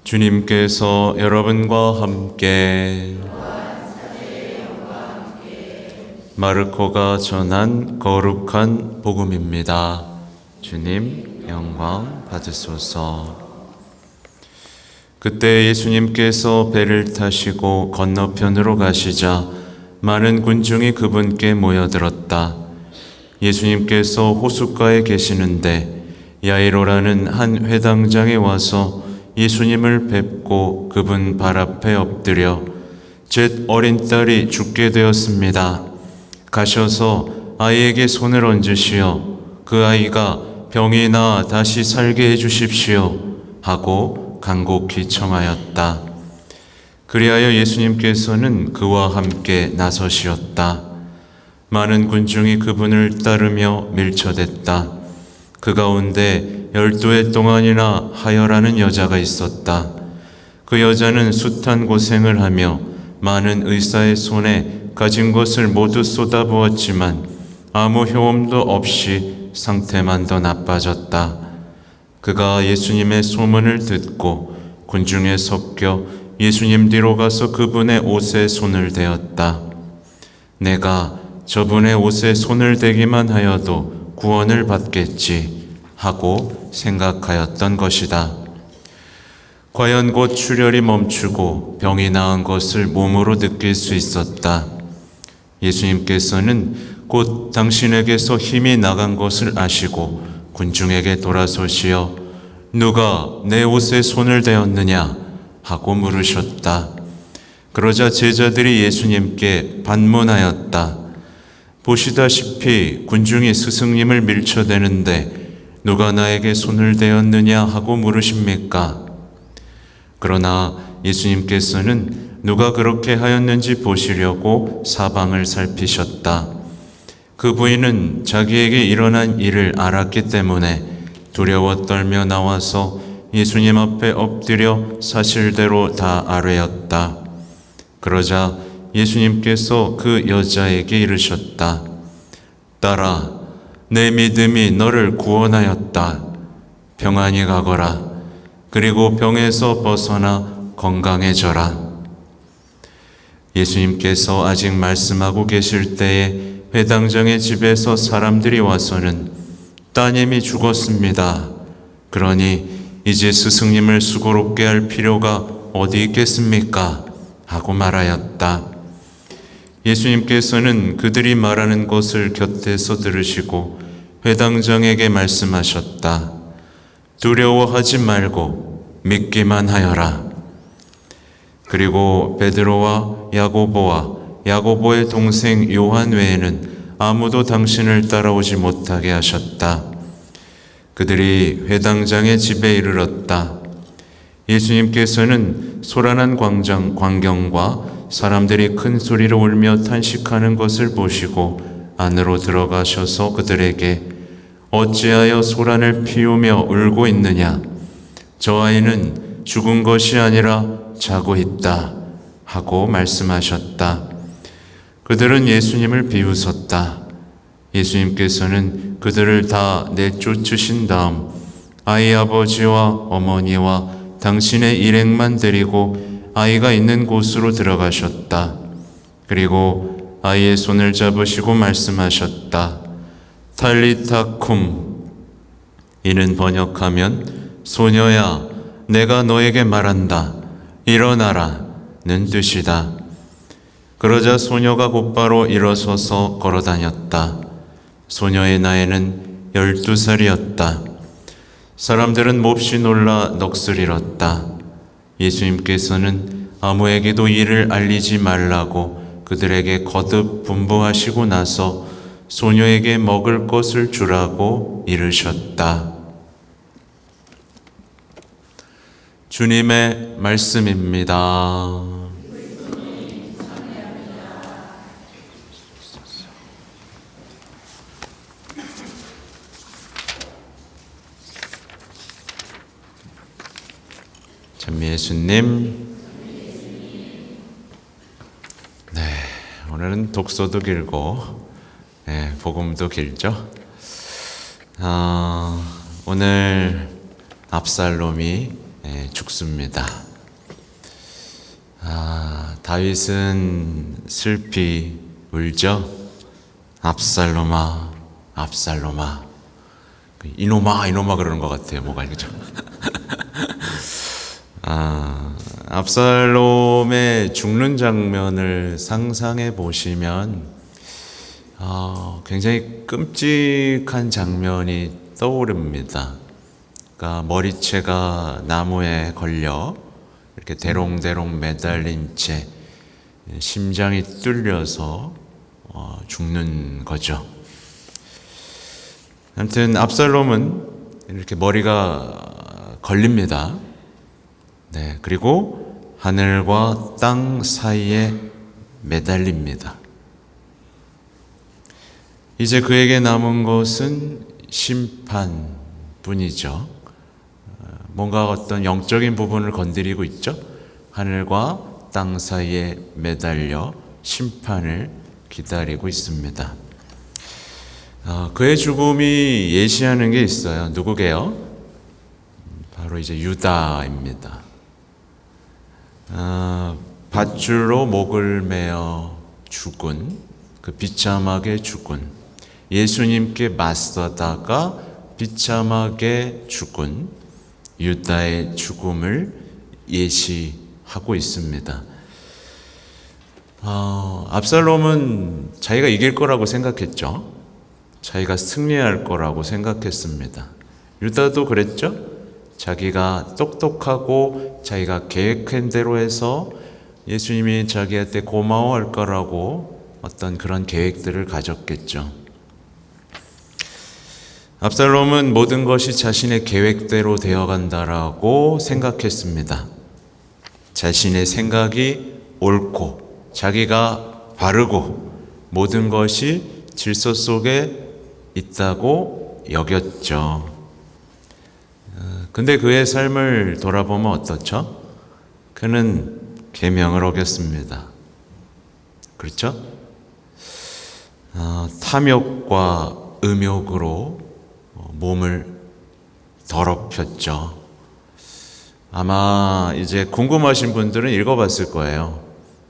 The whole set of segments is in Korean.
주님께서 여러분과 함께 마르코가 전한 거룩한 복음입니다. 주님 영광 받으소서. 그때 예수님께서 배를 타시고 건너편으로 가시자 많은 군중이 그분께 모여들었다. 예수님께서 호숫가에 계시는데 야이로라는 한 회당장에 와서 예수님을 뵙고 그분 발 앞에 엎드려 제 어린 딸이 죽게 되었습니다. 가셔서 아이에게 손을 얹으시어 그 아이가 병이 나아 다시 살게 해주십시오 하고 간곡히 청하였다. 그리하여 예수님께서는 그와 함께 나서시었다. 많은 군중이 그분을 따르며 밀쳐댔다. 그 가운데 12해 동안이나 하여라는 여자가 있었다. 그 여자는 숱한 고생을 하며 많은 의사의 손에 가진 것을 모두 쏟아부었지만 아무 효험도 없이 상태만 더 나빠졌다. 그가 예수님의 소문을 듣고 군중에 섞여 예수님 뒤로 가서 그분의 옷에 손을 대었다. 내가 저분의 옷에 손을 대기만 하여도 구원을 받겠지 하고 생각하였던 것이다. 과연 곧 출혈이 멈추고 병이 나은 것을 몸으로 느낄 수 있었다. 예수님께서는 곧 당신에게서 힘이 나간 것을 아시고 군중에게 돌아서시어 누가 내 옷에 손을 대었느냐 하고 물으셨다. 그러자 제자들이 예수님께 반문하였다. 보시다시피 군중이 스승님을 밀쳐대는데 누가 나에게 손을 대었느냐 하고 물으십니까? 그러나 예수님께서는 누가 그렇게 하였는지 보시려고 사방을 살피셨다. 그 부인은 자기에게 일어난 일을 알았기 때문에 두려워 떨며 나와서 예수님 앞에 엎드려 사실대로 다 아뢰었다. 그러자 예수님께서 그 여자에게 이르셨다. 딸아, 내 믿음이 너를 구원하였다. 평안히 가거라. 그리고 병에서 벗어나 건강해져라. 예수님께서 아직 말씀하고 계실 때에 회당장의 집에서 사람들이 와서는 따님이 죽었습니다. 그러니 이제 스승님을 수고롭게 할 필요가 어디 있겠습니까? 하고 말하였다. 예수님께서는 그들이 말하는 것을 곁에서 들으시고 회당장에게 말씀하셨다. 두려워하지 말고 믿기만 하여라. 그리고 베드로와 야고보의 동생 요한 외에는 아무도 당신을 따라오지 못하게 하셨다. 그들이 회당장의 집에 이르렀다. 예수님께서는 소란한 광경과 사람들이 큰 소리로 울며 탄식하는 것을 보시고 안으로 들어가셔서 그들에게 어찌하여 소란을 피우며 울고 있느냐? 저 아이는 죽은 것이 아니라 자고 있다 하고 말씀하셨다. 그들은 예수님을 비웃었다. 예수님께서는 그들을 다 내쫓으신 다음 아이 아버지와 어머니와 당신의 일행만 데리고 아이가 있는 곳으로 들어가셨다. 그리고 아이의 손을 잡으시고 말씀하셨다. 탈리타 쿰. 이는 번역하면 소녀야, 내가 너에게 말한다. 일어나라는 뜻이다. 그러자 소녀가 곧바로 일어서서 걸어다녔다. 소녀의 나이는 12살이었다. 사람들은 몹시 놀라 넋을 잃었다. 예수님께서는 아무에게도 이를 알리지 말라고 그들에게 거듭 분부하시고 나서 소녀에게 먹을 것을 주라고 이르셨다. 주님의 말씀입니다. 참 예수님. 네, 오늘은 독서도 길고 복음도 길죠. 오늘 압살롬이 죽습니다. 다윗은 슬피 울죠. 압살롬아, 압살롬아. 이놈아, 이놈아 그러는 것 같아요. 뭐가 그죠? 압살롬의 죽는 장면을 상상해 보시면 굉장히 끔찍한 장면이 떠오릅니다. 그러니까 머리채가 나무에 걸려 이렇게 대롱대롱 매달린 채 심장이 뚫려서 죽는 거죠. 아무튼 압살롬은 이렇게 머리가 걸립니다. 네, 그리고 하늘과 땅 사이에 매달립니다. 이제 그에게 남은 것은 심판뿐이죠. 뭔가 어떤 영적인 부분을 건드리고 있죠. 하늘과 땅 사이에 매달려 심판을 기다리고 있습니다. 그의 죽음이 예시하는 게 있어요. 누구게요? 바로 이제 유다입니다. 밧줄로 목을 매어 죽은, 그 비참하게 죽은, 예수님께 맞서다가 비참하게 죽은 유다의 죽음을 예시하고 있습니다. 압살롬은 자기가 이길 거라고 생각했죠. 자기가 승리할 거라고 생각했습니다. 유다도 그랬죠. 자기가 똑똑하고 자기가 계획한 대로 해서 예수님이 자기한테 고마워할 거라고 어떤 그런 계획들을 가졌겠죠. 압살롬은 모든 것이 자신의 계획대로 되어간다라고 생각했습니다. 자신의 생각이 옳고 자기가 바르고 모든 것이 질서 속에 있다고 여겼죠. 근데 그의 삶을 돌아보면 어떻죠? 그는 계명을 어겼습니다. 그렇죠? 탐욕과 음욕으로 몸을 더럽혔죠. 아마 이제 궁금하신 분들은 읽어봤을 거예요.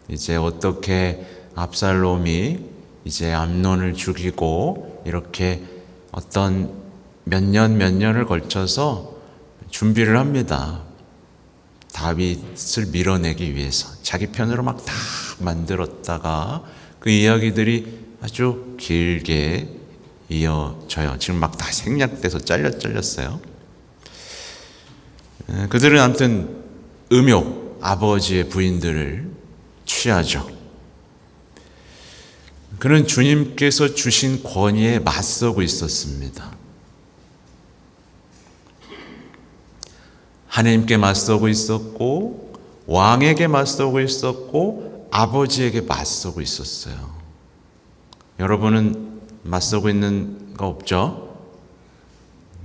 이제 어떻게 압살롬이 이제 암논을 죽이고 이렇게 어떤 몇 년을 걸쳐서 준비를 합니다. 다윗을 밀어내기 위해서 자기 편으로 막 다 만들었다가 그 이야기들이 아주 길게 이어져요. 지금 막 다 생략돼서 잘렸어요. 그들은 아무튼 음욕, 아버지의 부인들을 취하죠. 그는 주님께서 주신 권위에 맞서고 있었습니다. 하나님께 맞서고 있었고, 왕에게 맞서고 있었고, 아버지에게 맞서고 있었어요. 여러분은 맞서고 있는 거 없죠?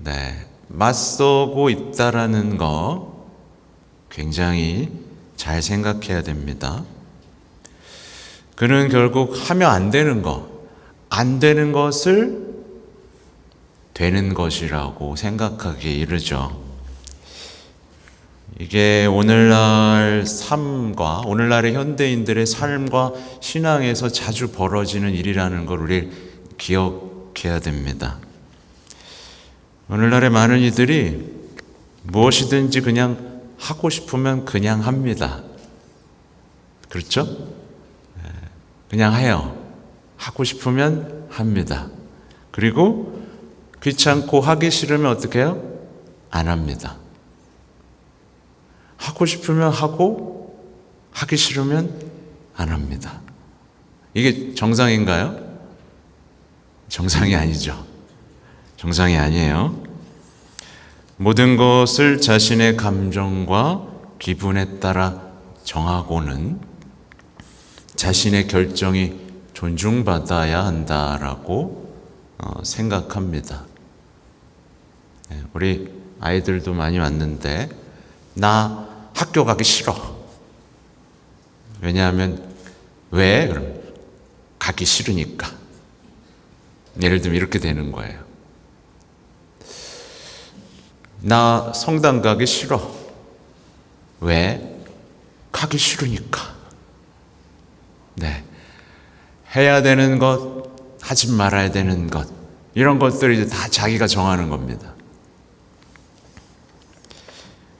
네. 맞서고 있다라는 거 굉장히 잘 생각해야 됩니다. 그는 결국 하면 안 되는 거, 안 되는 것을 되는 것이라고 생각하기에 이르죠. 이게 오늘날 삶과 오늘날의 현대인들의 삶과 신앙에서 자주 벌어지는 일이라는 걸 우리 기억해야 됩니다. 오늘날의 많은 이들이 무엇이든지 그냥 하고 싶으면 그냥 합니다. 그렇죠? 그냥 해요. 하고 싶으면 합니다. 그리고 귀찮고 하기 싫으면 어떻게 해요? 안 합니다. 하고 싶으면 하고 하기 싫으면 안 합니다. 이게 정상인가요? 정상이 아니죠. 정상이 아니에요. 모든 것을 자신의 감정과 기분에 따라 정하고는 자신의 결정이 존중받아야 한다라고 생각합니다. 우리 아이들도 많이 왔는데 나 학교 가기 싫어. 왜냐하면 왜? 그럼 가기 싫으니까. 예를 들면 이렇게 되는 거예요. 나 성당 가기 싫어. 왜? 가기 싫으니까. 네. 해야 되는 것, 하지 말아야 되는 것, 이런 것들이 이제 다 자기가 정하는 겁니다.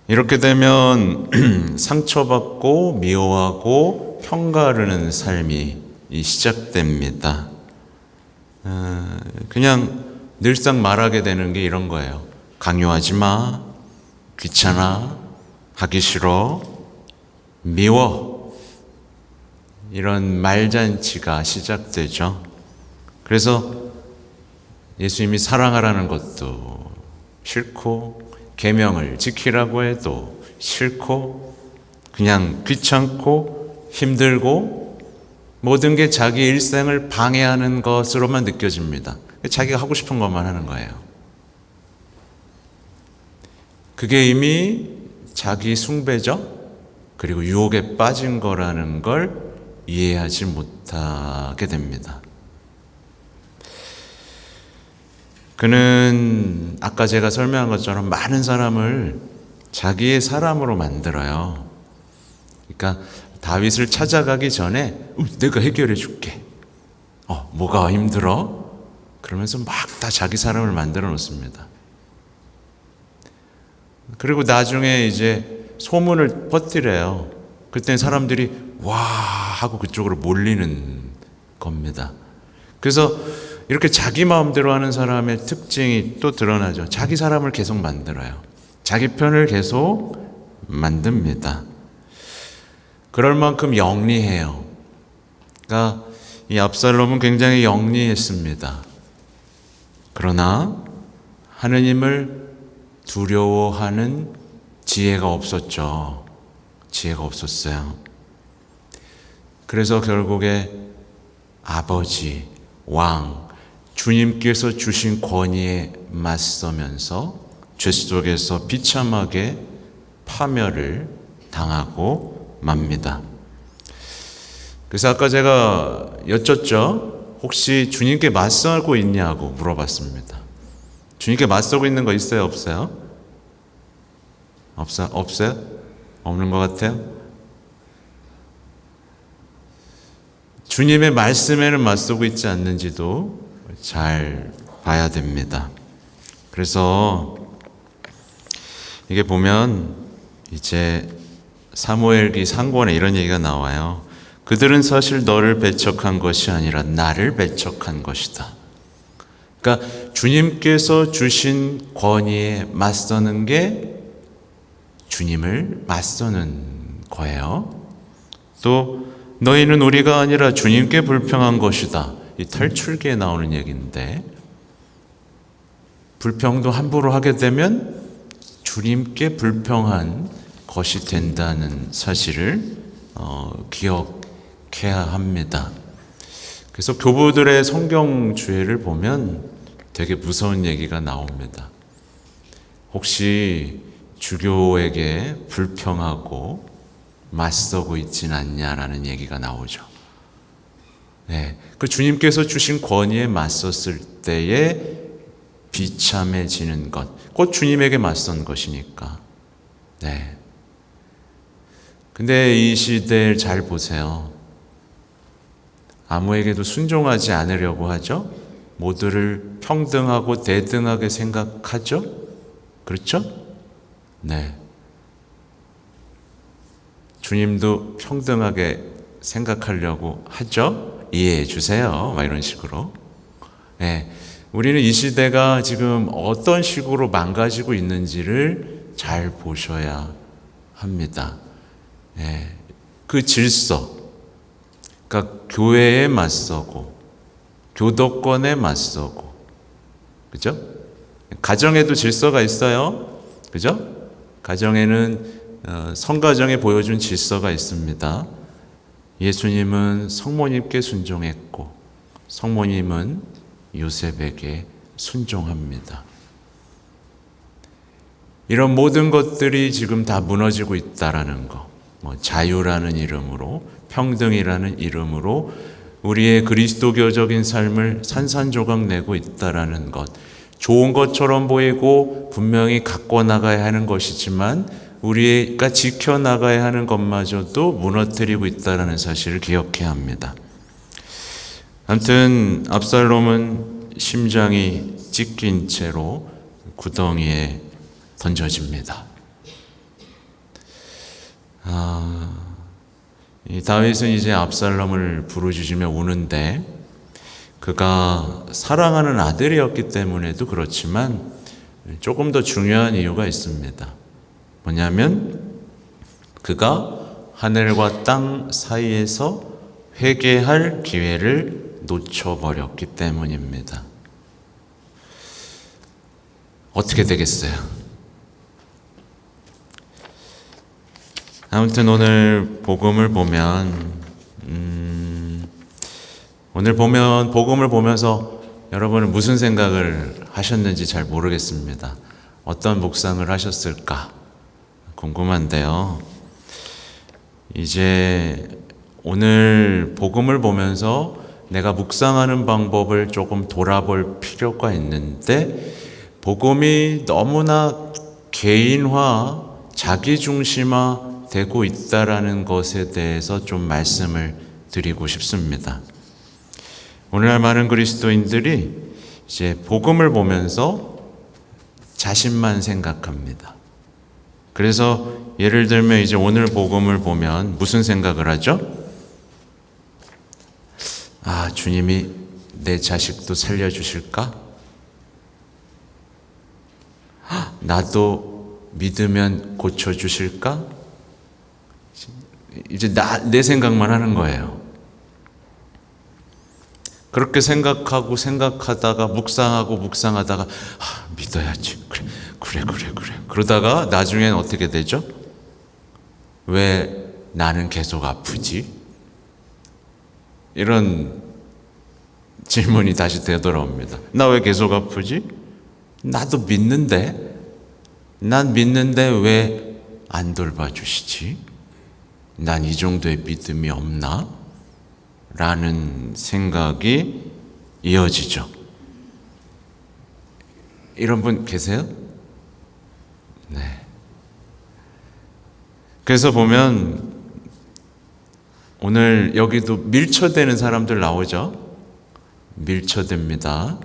이렇게 되면 상처받고 미워하고 평가하는 삶이 시작됩니다. 그냥 늘상 말하게 되는 게 이런 거예요. 강요하지 마, 귀찮아, 하기 싫어, 미워. 이런 말잔치가 시작되죠. 그래서 예수님이 사랑하라는 것도 싫고, 계명을 지키라고 해도 싫고, 그냥 귀찮고 힘들고 모든 게 자기 일생을 방해하는 것으로만 느껴집니다. 자기가 하고 싶은 것만 하는 거예요. 그게 이미 자기 숭배죠. 그리고 유혹에 빠진 거라는 걸 이해하지 못하게 됩니다. 그는 아까 제가 설명한 것처럼 많은 사람을 자기의 사람으로 만들어요. 그러니까 다윗을 찾아가기 전에 내가 해결해 줄게. 뭐가 힘들어? 그러면서 막 다 자기 사람을 만들어 놓습니다. 그리고 나중에 이제 소문을 퍼뜨려요. 그때 사람들이 와 하고 그쪽으로 몰리는 겁니다. 그래서 이렇게 자기 마음대로 하는 사람의 특징이 또 드러나죠. 자기 사람을 계속 만들어요. 자기 편을 계속 만듭니다. 그럴 만큼 영리해요. 그러니까 이 압살롬은 굉장히 영리했습니다. 그러나 하느님을 두려워하는 지혜가 없었죠. 지혜가 없었어요. 그래서 결국에 아버지, 왕, 주님께서 주신 권위에 맞서면서 죄 속에서 비참하게 파멸을 당하고 맙니다. 그래서 아까 제가 여쭙죠. 혹시 주님께 맞서고 있냐고 물어봤습니다. 주님께 맞서고 있는 거 있어요? 없어요? 없어요? 없는 것 같아요? 주님의 말씀에는 맞서고 있지 않는지도 잘 봐야 됩니다. 그래서 이게 보면 이제 사무엘기 상권에 이런 얘기가 나와요. 그들은 사실 너를 배척한 것이 아니라 나를 배척한 것이다. 그러니까 주님께서 주신 권위에 맞서는 게 주님을 맞서는 거예요. 또 너희는 우리가 아니라 주님께 불평한 것이다. 이 탈출기에 나오는 얘기인데, 불평도 함부로 하게 되면 주님께 불평한 것이 된다는 사실을 기억해야 합니다. 그래서 교부들의 성경 주해를 보면 되게 무서운 얘기가 나옵니다. 혹시 주교에게 불평하고 맞서고 있진 않냐라는 얘기가 나오죠. 네, 그 주님께서 주신 권위에 맞섰을 때에 비참해지는 것, 곧 주님에게 맞선 것이니까. 네. 근데 이 시대를 잘 보세요. 아무에게도 순종하지 않으려고 하죠. 모두를 평등하고 대등하게 생각하죠. 그렇죠? 네. 주님도 평등하게 생각하려고 하죠. 이해해 주세요. 막 이런 식으로. 네. 우리는 이 시대가 지금 어떤 식으로 망가지고 있는지를 잘 보셔야 합니다. 네. 그 질서, 그러니까 교회에 맞서고 교도권에 맞서고, 그죠? 가정에도 질서가 있어요. 그죠? 가정에는 성가정에 보여준 질서가 있습니다. 예수님은 성모님께 순종했고 성모님은 요셉에게 순종합니다. 이런 모든 것들이 지금 다 무너지고 있다라는 거, 자유라는 이름으로, 평등이라는 이름으로 우리의 그리스도교적인 삶을 산산조각 내고 있다라는 것, 좋은 것처럼 보이고 분명히 갖고 나가야 하는 것이지만 우리가 지켜나가야 하는 것마저도 무너뜨리고 있다는 사실을 기억해야 합니다. 아무튼 압살롬은 심장이 찢긴 채로 구덩이에 던져집니다. 이 다윗은 이제 압살롬을 부르짖으며 우는데 그가 사랑하는 아들이었기 때문에도 그렇지만 조금 더 중요한 이유가 있습니다. 뭐냐면 그가 하늘과 땅 사이에서 회개할 기회를 놓쳐버렸기 때문입니다. 어떻게 되겠어요? 아무튼 오늘 복음을 보면 복음을 보면서 여러분은 무슨 생각을 하셨는지 잘 모르겠습니다. 어떤 묵상을 하셨을까 궁금한데요. 이제 오늘 복음을 보면서 내가 묵상하는 방법을 조금 돌아볼 필요가 있는데 복음이 너무나 개인화, 자기중심화 되고 있다라는 것에 대해서 좀 말씀을 드리고 싶습니다. 오늘날 많은 그리스도인들이 이제 복음을 보면서 자신만 생각합니다. 그래서 예를 들면 이제 오늘 복음을 보면 무슨 생각을 하죠? 주님이 내 자식도 살려주실까? 나도 믿으면 고쳐주실까? 이제 내 생각만 하는 거예요. 그렇게 생각하다가 묵상하다가 믿어야지. 그래. 그러다가 나중엔 어떻게 되죠? 왜 나는 계속 아프지? 이런 질문이 다시 되돌아옵니다. 나 왜 계속 아프지? 나도 믿는데 왜 안 돌봐주시지? 난 이 정도의 믿음이 없나? 라는 생각이 이어지죠. 이런 분 계세요? 네. 그래서 보면 오늘 여기도 밀쳐대는 사람들 나오죠? 밀쳐댑니다.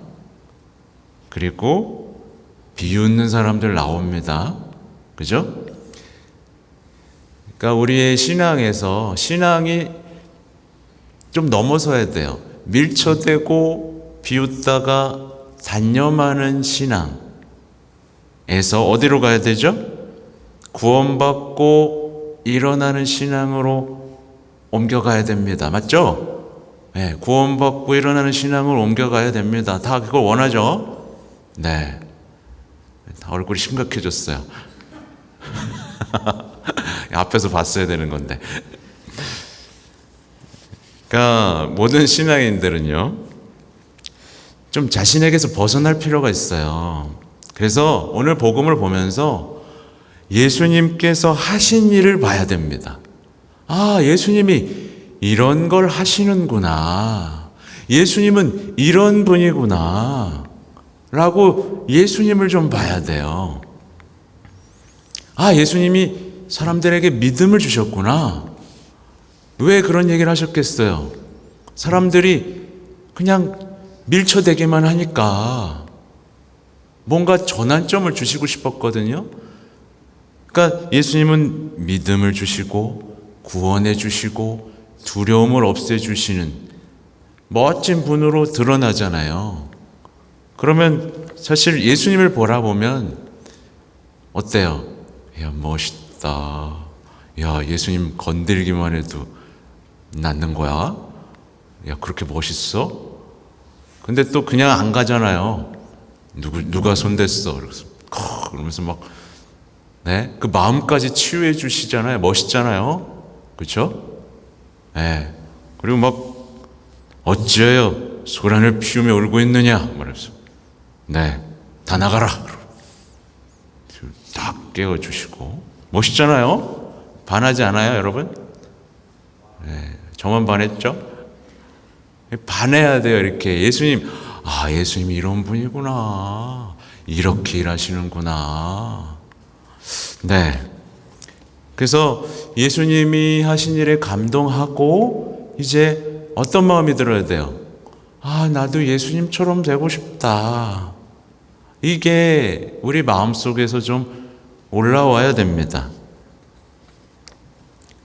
그리고 비웃는 사람들 나옵니다. 그죠? 그러니까 우리의 신앙이 좀 넘어서야 돼요. 밀쳐대고 비웃다가 단념하는 신앙에서 어디로 가야 되죠? 구원받고 일어나는 신앙으로 옮겨가야 됩니다. 맞죠? 네, 구원받고 일어나는 신앙으로 옮겨가야 됩니다. 다 그걸 원하죠? 네. 다 얼굴이 심각해졌어요. 앞에서 봤어야 되는 건데. 그러니까 모든 신앙인들은요, 좀 자신에게서 벗어날 필요가 있어요. 그래서 오늘 복음을 보면서 예수님께서 하신 일을 봐야 됩니다. 예수님이 이런 걸 하시는구나. 예수님은 이런 분이구나. 라고 예수님을 좀 봐야 돼요. 예수님이 사람들에게 믿음을 주셨구나. 왜 그런 얘기를 하셨겠어요? 사람들이 그냥 밀쳐대기만 하니까 뭔가 전환점을 주시고 싶었거든요. 그러니까 예수님은 믿음을 주시고 구원해 주시고 두려움을 없애주시는 멋진 분으로 드러나잖아요. 그러면 사실 예수님을 보라보면 어때요? 야, 멋있다. 야, 예수님 건들기만 해도 낫는 거야? 야, 그렇게 멋있어? 근데 또 그냥 안 가잖아요. 누가 손댔어? 그러면서 막, 네? 그 마음까지 치유해 주시잖아요. 멋있잖아요. 그렇죠? 네. 그리고 막, 어찌하여 소란을 피우며 울고 있느냐? 말해서, 네, 다 나가라. 딱 깨워주시고, 멋있잖아요. 반하지 않아요, 여러분? 네, 저만 반했죠? 반해야 돼요, 이렇게. 예수님이 이런 분이구나. 이렇게 일하시는구나. 네. 그래서 예수님이 하신 일에 감동하고 이제 어떤 마음이 들어야 돼요? 아, 나도 예수님처럼 되고 싶다. 이게 우리 마음속에서 좀 올라와야 됩니다.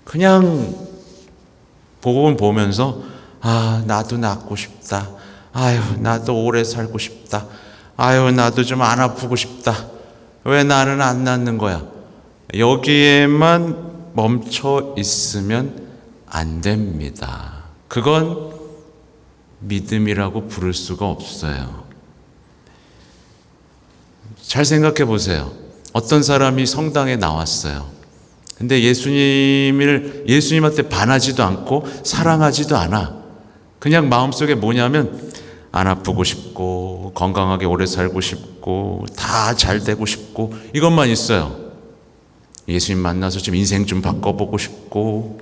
그냥 복음 보면서 아, 나도 낫고 싶다. 아유, 나도 오래 살고 싶다. 아유, 나도 좀 안 아프고 싶다. 왜 나는 안 낫는 거야? 여기에만 멈춰 있으면 안 됩니다. 그건 믿음이라고 부를 수가 없어요. 잘 생각해 보세요. 어떤 사람이 성당에 나왔어요. 근데 예수님한테 반하지도 않고 사랑하지도 않아. 그냥 마음속에 뭐냐면 안 아프고 싶고 건강하게 오래 살고 싶고 다 잘 되고 싶고 이것만 있어요. 예수님 만나서 좀 인생 좀 바꿔보고 싶고.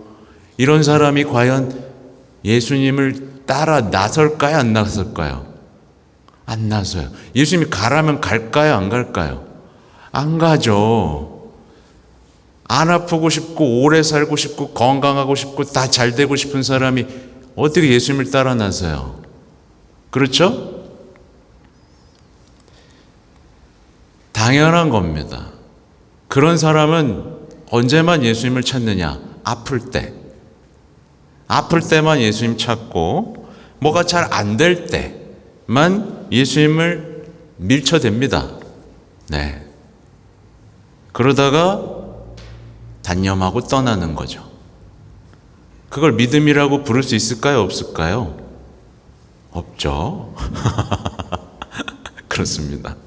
이런 사람이 과연 예수님을 따라 나설까요? 안 나설까요? 안 나서요. 예수님이 가라면 갈까요? 안 갈까요? 안 가죠. 안 아프고 싶고 오래 살고 싶고 건강하고 싶고 다 잘 되고 싶은 사람이 어떻게 예수님을 따라 나서요? 그렇죠? 당연한 겁니다. 그런 사람은 언제만 예수님을 찾느냐? 아플 때. 아플 때만 예수님 찾고 뭐가 잘 안 될 때만 예수님을 밀쳐댑니다. 네. 그러다가 단념하고 떠나는 거죠. 그걸 믿음이라고 부를 수 있을까요? 없을까요? 없죠. 그렇습니다.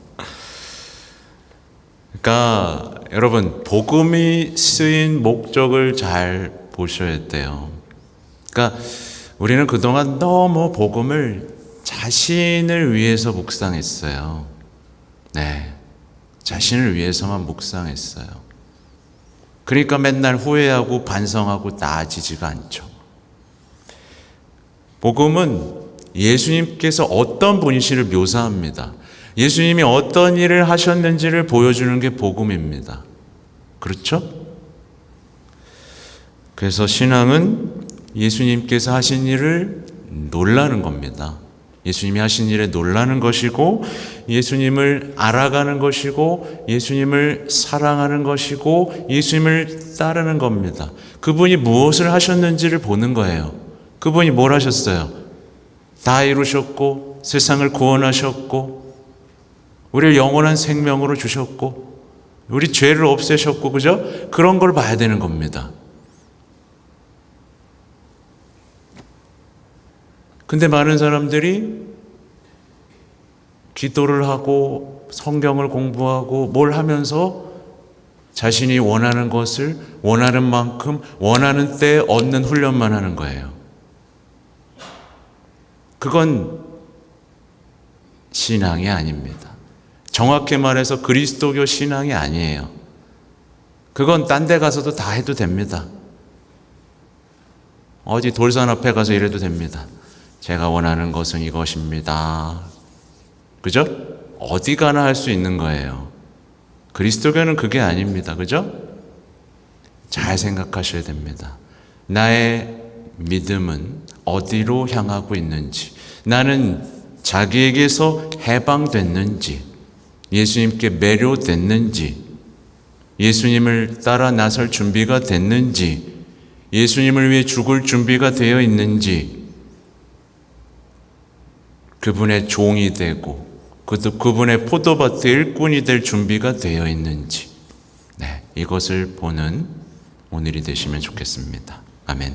그러니까 여러분, 복음이 쓰인 목적을 잘 보셔야 돼요. 그러니까 우리는 그동안 너무 복음을 자신을 위해서 묵상했어요. 네. 자신을 위해서만 묵상했어요. 그러니까 맨날 후회하고 반성하고 나아지지가 않죠. 복음은 예수님께서 어떤 분이시를 묘사합니다. 예수님이 어떤 일을 하셨는지를 보여주는 게 복음입니다. 그렇죠? 그래서 신앙은 예수님께서 하신 일을 놀라는 겁니다. 예수님이 하신 일에 놀라는 것이고, 예수님을 알아가는 것이고, 예수님을 사랑하는 것이고, 예수님을 따르는 겁니다. 그분이 무엇을 하셨는지를 보는 거예요. 그분이 뭘 하셨어요? 다 이루셨고, 세상을 구원하셨고, 우리를 영원한 생명으로 주셨고, 우리 죄를 없애셨고, 그죠? 그런 걸 봐야 되는 겁니다. 근데 많은 사람들이 기도를 하고 성경을 공부하고 뭘 하면서 자신이 원하는 것을 원하는 만큼 원하는 때에 얻는 훈련만 하는 거예요. 그건 신앙이 아닙니다. 정확히 말해서 그리스도교 신앙이 아니에요. 그건 딴 데 가서도 다 해도 됩니다. 어디 돌산 앞에 가서 이래도 됩니다. 제가 원하는 것은 이것입니다. 그죠? 어디 가나 할 수 있는 거예요. 그리스도교는 그게 아닙니다. 그죠? 잘 생각하셔야 됩니다. 나의 믿음은 어디로 향하고 있는지, 나는 자기에게서 해방됐는지, 예수님께 매료됐는지, 예수님을 따라 나설 준비가 됐는지, 예수님을 위해 죽을 준비가 되어 있는지, 그분의 종이 되고 그분의 포도밭의 일꾼이 될 준비가 되어 있는지, 네, 이것을 보는 오늘이 되시면 좋겠습니다. 아멘.